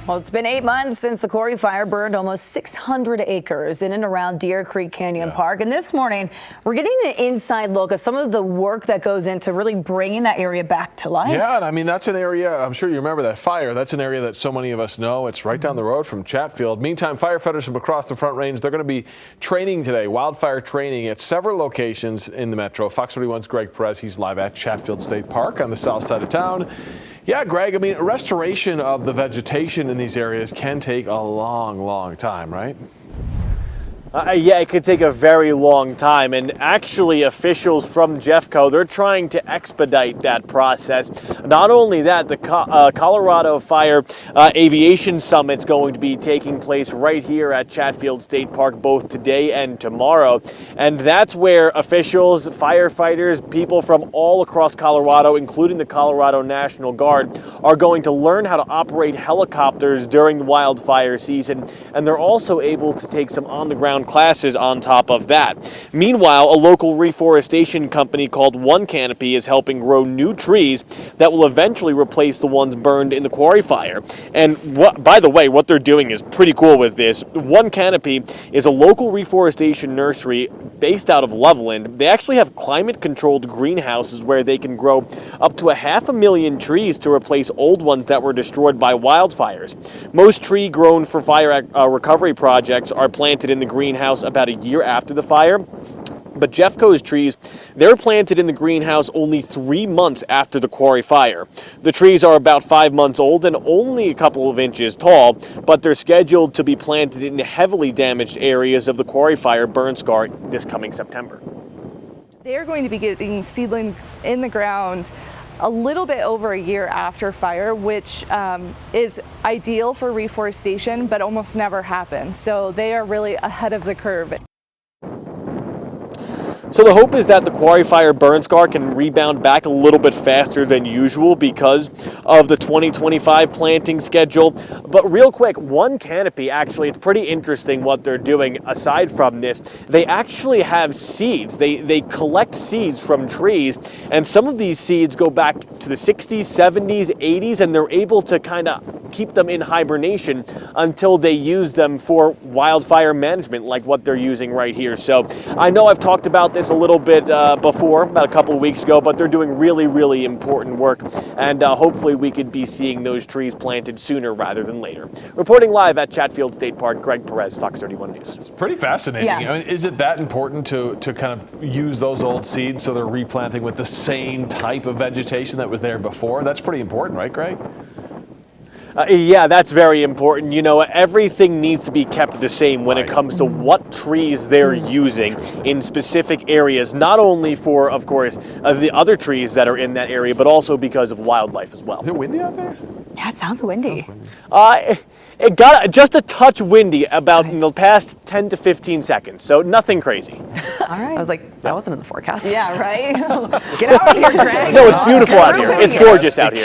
Well, it's been 8 months since the Quarry Fire burned almost 600 acres in and around Deer Creek Canyon Park. And this morning, we're getting an inside look at some of the work that goes into really bringing that area back to life. Yeah, and I mean, that's an area, I'm sure you remember that fire. That's an area that so many of us know. It's right down the road from Chatfield. Meantime, firefighters from across the Front Range, they're going to be training today, wildfire training at several locations in the metro. Fox 31's Greg Perez, he's live at Chatfield State Park on the south side of town. Yeah, Greg, I mean, restoration of the vegetation in these areas can take a long time, right? Yeah, it could take a very long time, and actually officials from Jeffco, they're trying to expedite that process. Not only that, the Colorado Fire Aviation Summit's going to be taking place right here at Chatfield State Park both today and tomorrow, and that's where officials, firefighters, people from all across Colorado, including the Colorado National Guard, are going to learn how to operate helicopters during the wildfire season, and they're also able to take some on-the-ground classes on top of that. Meanwhile, a local reforestation company called One Canopy is helping grow new trees that will eventually replace the ones burned in the Quarry Fire. And by the way, what they're doing is pretty cool with this. One Canopy is a local reforestation nursery based out of Loveland. They actually have climate-controlled greenhouses where they can grow up to 500,000 trees to replace old ones that were destroyed by wildfires. Most trees grown for fire recovery projects are planted in the greenhouse about a year after the fire. But Jeffco's trees, they're planted in the greenhouse only 3 months after the Quarry Fire. The trees are about 5 months old and only a couple of inches tall, but they're scheduled to be planted in heavily damaged areas of the Quarry Fire burn scar this coming September. They're going to be getting seedlings in the ground a little bit over a year after fire, which is ideal for reforestation, but almost never happens. So they are really ahead of the curve. So the hope is that the Quarry Fire burn scar can rebound back a little bit faster than usual because of the 2025 planting schedule. But real quick, One Canopy, actually, it's pretty interesting what they're doing aside from this. They actually have seeds. They collect seeds from trees, and some of these seeds go back to the 60s, 70s, 80s, and they're able to kind of keep them in hibernation until they use them for wildfire management like what they're using right here. So I know I've talked about this a little bit before, about a couple of weeks ago, but they're doing really important work, and hopefully we could be seeing those trees planted sooner rather than later. Reporting live at Chatfield State Park, Greg Perez, Fox 31 News. It's pretty fascinating. Yeah. I mean, is it that important to kind of use those old seeds so they're replanting with the same type of vegetation that was there before? That's pretty important, right, Greg? Yeah, that's very important. You know, everything needs to be kept the same when it comes to what trees they're using in specific areas, not only for, of course, the other trees that are in that area, but also because of wildlife as well. Is it windy out there? Yeah, it sounds windy. It got just a touch windy about in the past 10 to 15 seconds, so nothing crazy. All right. I was like, that wasn't in the forecast. Yeah, right? Get out of here, Greg. No, it's beautiful out here. It's gorgeous out here.